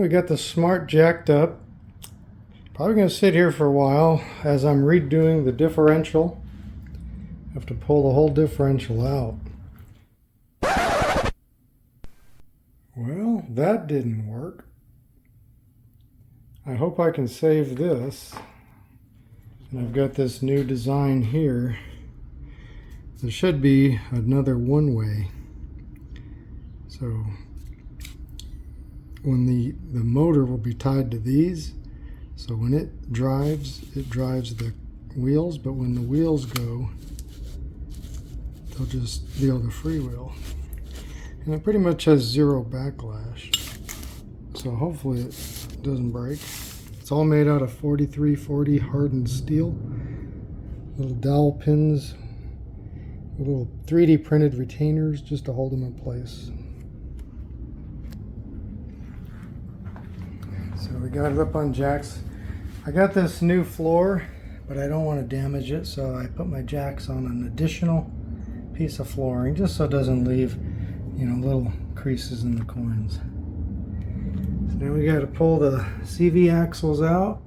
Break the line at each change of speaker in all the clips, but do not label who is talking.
we got the smart jacked up. Probably going to sit here for a while as I'm redoing the differential. Have to pull the whole differential out. Well, that didn't work. I hope I can save this. And I've got this new design here. There should be another one-way. So when the motor will be tied to these, so when it drives the wheels, but when the wheels go, they'll just be able to freewheel. And it pretty much has zero backlash, so hopefully it doesn't break. It's all made out of 4340 hardened steel, little dowel pins, little 3D printed retainers just to hold them in place. So we got it up on jacks. I got this new floor, but I don't want to damage it, so I put my jacks on an additional piece of flooring just so it doesn't leave, you know, little creases in the coins. So now we got to pull the CV axles out.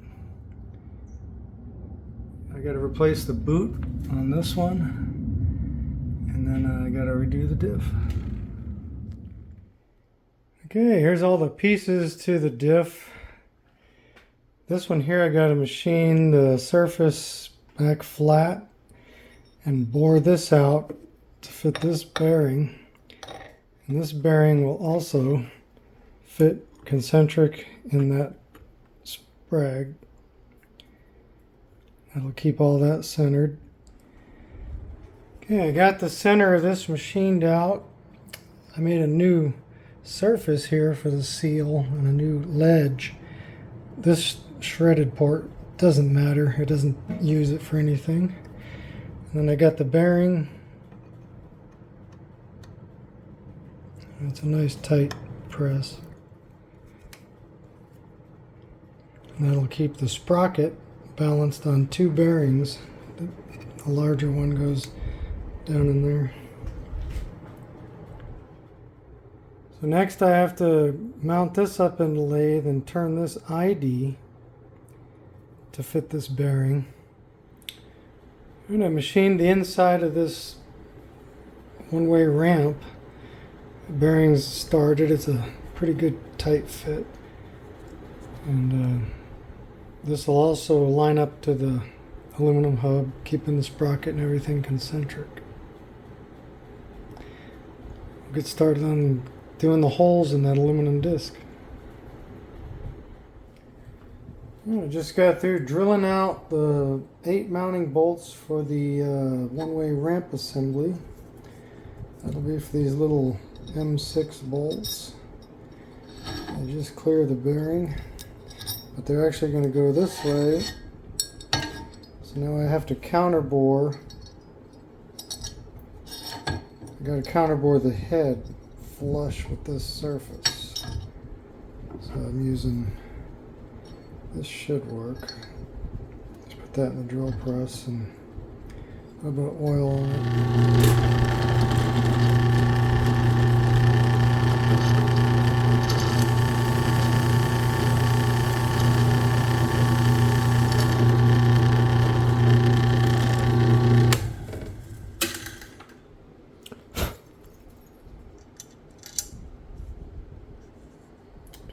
I got to replace the boot on this one, and then I got to redo the diff. Okay, here's all the pieces to the diff. This one here, I got to machine the surface back flat and bore this out to fit this bearing. And this bearing will also fit concentric in that sprag. That'll keep all that centered. Okay, I got the center of this machined out. I made a new surface here for the seal and a new ledge. This shredded part doesn't matter, it doesn't use it for anything. And then I got the bearing. It's a nice tight press. And that'll keep the sprocket balanced on two bearings. The larger one goes down in there. So next I have to mount this up in the lathe and turn this ID to fit this bearing. I'm going to machine the inside of this one-way ramp. The bearing's started. It's a pretty good tight fit. And this will also line up to the aluminum hub, keeping the sprocket and everything concentric. We'll get started on doing the holes in that aluminum disc. I just got through drilling out the 8 mounting bolts for the one-way ramp assembly. That'll be for these little M6 bolts. I just clear the bearing, but they're actually going to go this way. So now I have to counterbore. I got to counterbore the head flush with this surface. So I'm using, this should work. Just put that in the drill press and a little bit of oil on it.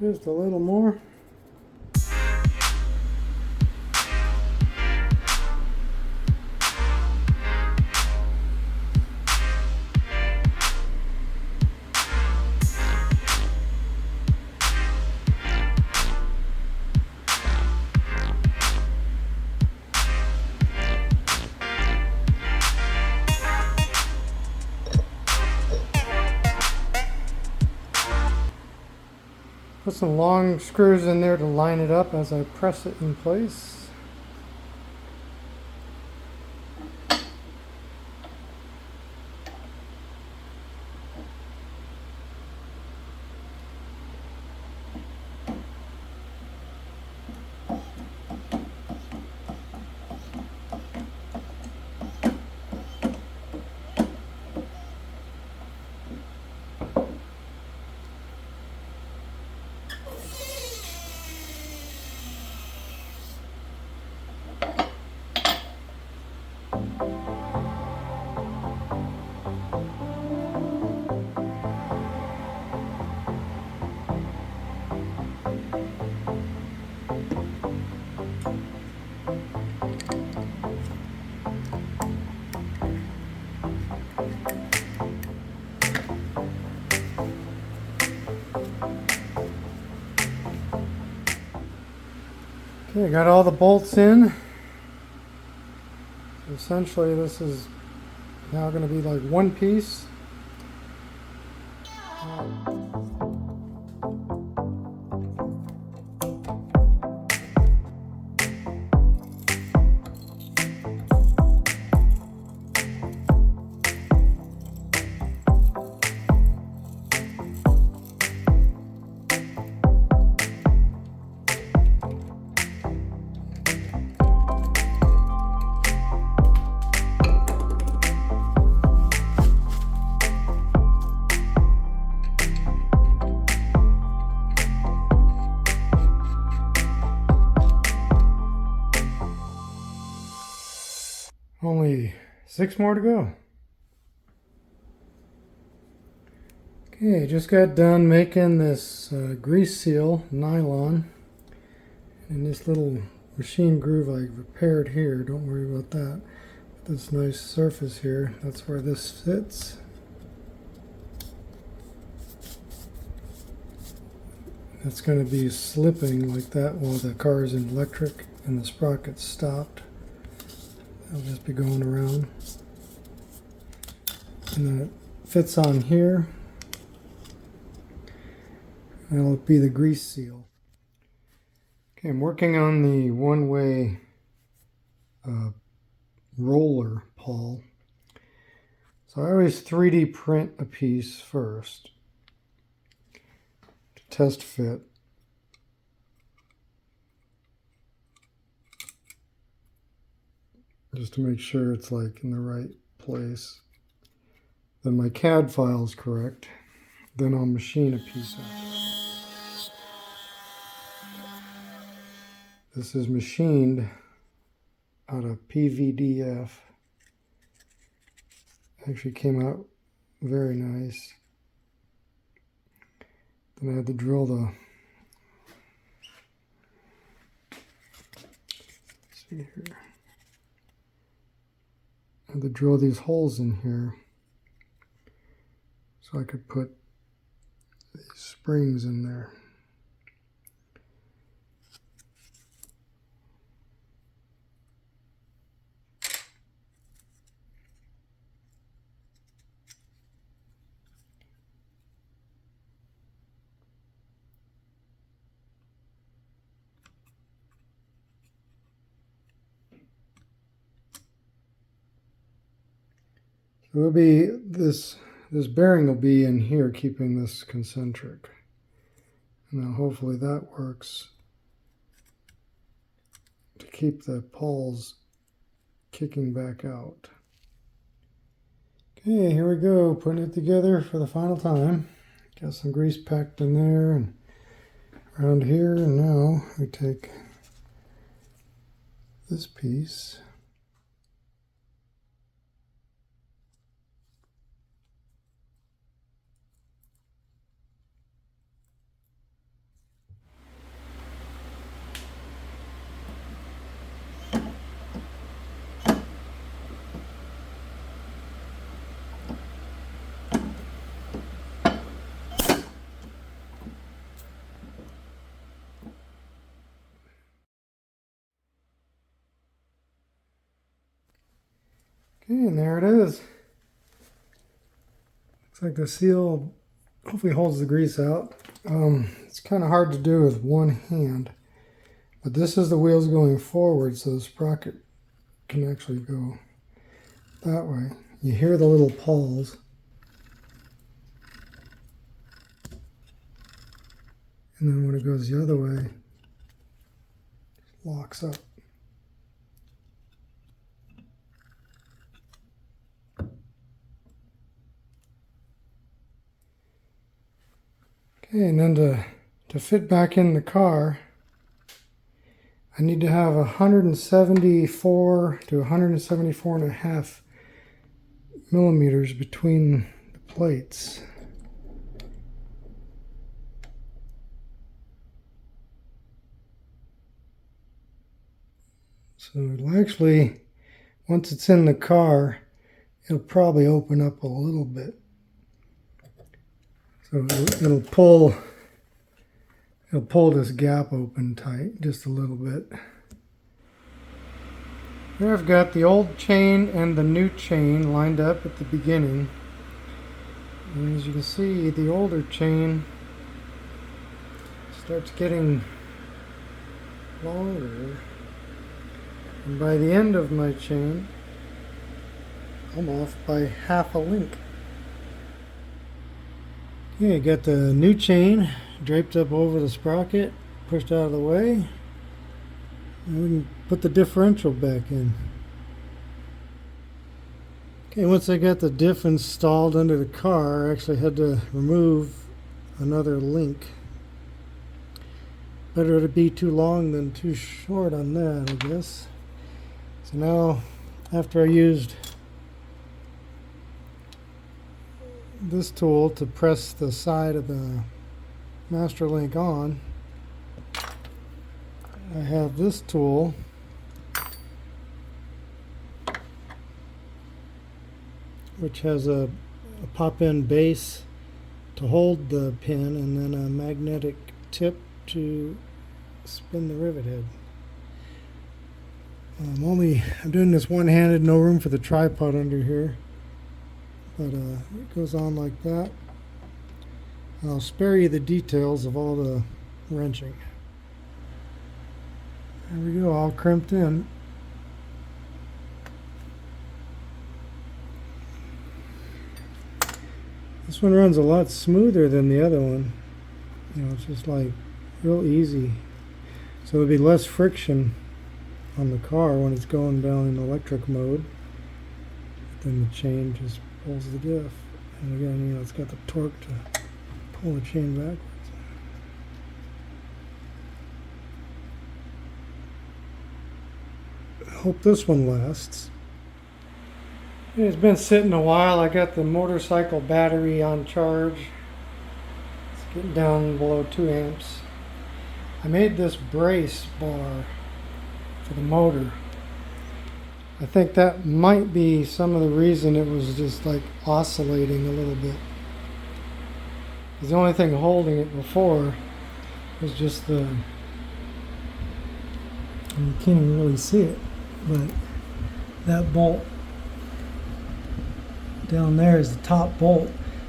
Just a little more. Put some long screws in there to line it up as I press it in place. Okay, got all the bolts in. Essentially, this is now going to be like one piece. Only 6 more to go. Okay, just got done making this grease seal nylon. And this little machine groove I repaired here, don't worry about that. This nice surface here, that's where this fits. It's going to be slipping like that while the car is in electric and the sprocket's stopped. I'll just be going around. And then it fits on here. And it'll be the grease seal. Okay, I'm working on the one-way roller pawl. So I always 3D print a piece first to test fit. Just to make sure it's like in the right place. Then my CAD file is correct. Then I'll machine a piece out. This is machined out of PVDF. Actually came out very nice. Then I had to drill the, let's see here. I had to drill these holes in here so I could put these springs in there. It will be this bearing will be in here keeping this concentric. Now hopefully that works to keep the pawls kicking back out. Okay, here we go, putting it together for the final time. Got some grease packed in there and around here, and now we take this piece. Okay, and there it is. Looks like the seal hopefully holds the grease out. It's kind of hard to do with one hand, but this is the wheels going forward, so the sprocket can actually go that way. You hear the little pawls. And then when it goes the other way, it locks up. Okay, and then to fit back in the car, I need to have 174 to 174.5 millimeters between the plates. So it'll actually, once it's in the car, it'll probably open up a little bit. So it'll pull this gap open tight just a little bit. Here I've got the old chain and the new chain lined up at the beginning. And as you can see, the older chain starts getting longer. And by the end of my chain, I'm off by half a link. Okay, got the new chain draped up over the sprocket, pushed out of the way, and we can put the differential back in. Okay, once I got the diff installed under the car, I actually had to remove another link. Better to be too long than too short on that, I guess. So now, after I used this tool to press the side of the master link on, I have this tool which has a pop-in base to hold the pin and then a magnetic tip to spin the rivet head. I'm doing this one-handed, no room for the tripod under here, but it goes on like that. I'll spare you the details of all the wrenching. There we go, all crimped in. This one runs a lot smoother than the other one. You know, it's just like real easy. So there'll be less friction on the car when it's going down in electric mode. Then the chain just pulls the diff. And again, you know, it's got the torque to pull the chain backwards. I hope this one lasts. It's been sitting a while. I got the motorcycle battery on charge. It's getting down below 2 amps. I made this brace bar for the motor. I think that might be some of the reason it was just like oscillating a little bit. The only thing holding it before was just the, you can't even really see it, but that bolt down there is the top bolt.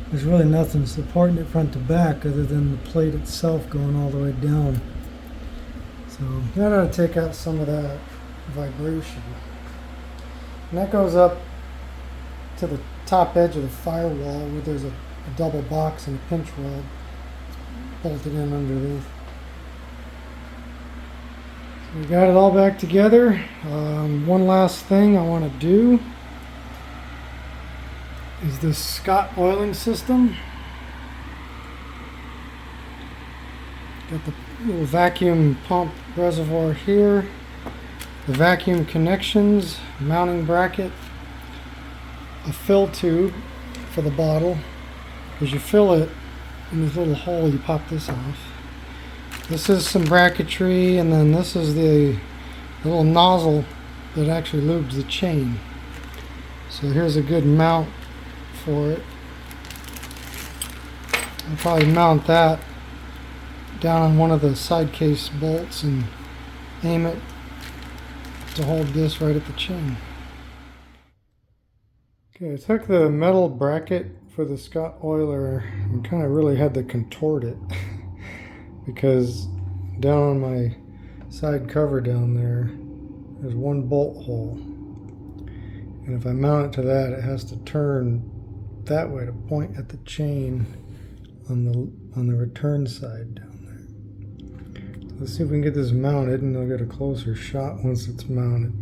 There's really nothing supporting it front to back other than the plate itself going all the way down. So that ought to take out some of that vibration. And that goes up to the top edge of the firewall where there's a double box and a pinch rod bolted in underneath. So we got it all back together. One last thing I want to do is this Scott oiling system. Got the little vacuum pump reservoir here, the vacuum connections, mounting bracket, a fill tube for the bottle. As you fill it in this little hole, you pop this off. This is some bracketry, and then this is the little nozzle that actually lubes the chain. So here's a good mount for it. I'll probably mount that down on one of the side case bolts and aim it to hold this right at the chain. Okay, I took the metal bracket for the Scott oiler and kind of really had to contort it because down on my side cover down there, there's one bolt hole. And if I mount it to that, it has to turn that way to point at the chain on the return side down there. Let's see if we can get this mounted, and I'll get a closer shot once it's mounted.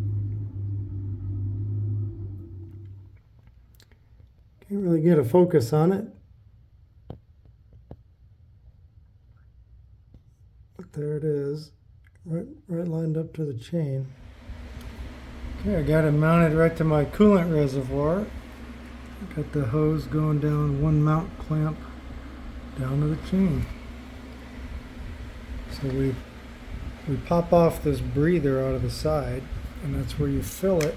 Can't really get a focus on it, but there it is, right lined up to the chain. Okay, I got it mounted right to my coolant reservoir. Got the hose going down one mount clamp down to the chain. So we pop off this breather out of the side, and that's where you fill it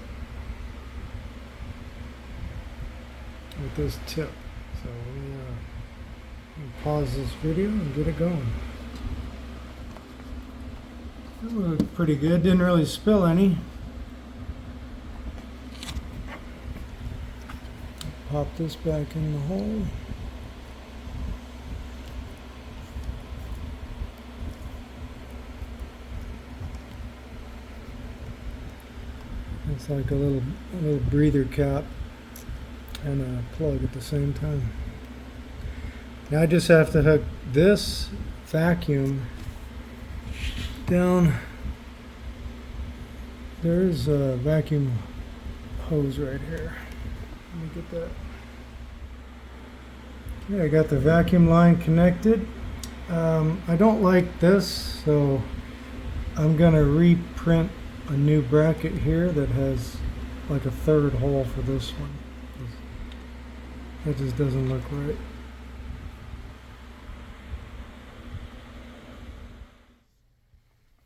with this tip. So we'll pause this video and get it going. It looked pretty good, didn't really spill any. Pop this back in the hole. It's like a little breather cap and a plug at the same time. Now I just have to hook this vacuum down. There's a vacuum hose right here. Let me get that. Okay, I got the vacuum line connected. I don't like this, so I'm gonna reprint a new bracket here that has like a third hole for this one. That just doesn't look right.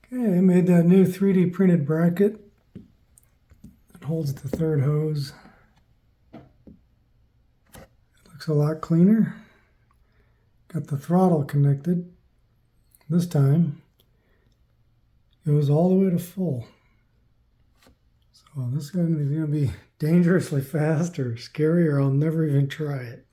Okay, I made that new 3D printed bracket that holds the third hose. It looks a lot cleaner. Got the throttle connected. This time it was all the way to full. So this is going to be dangerously fast or scary, or I'll never even try it.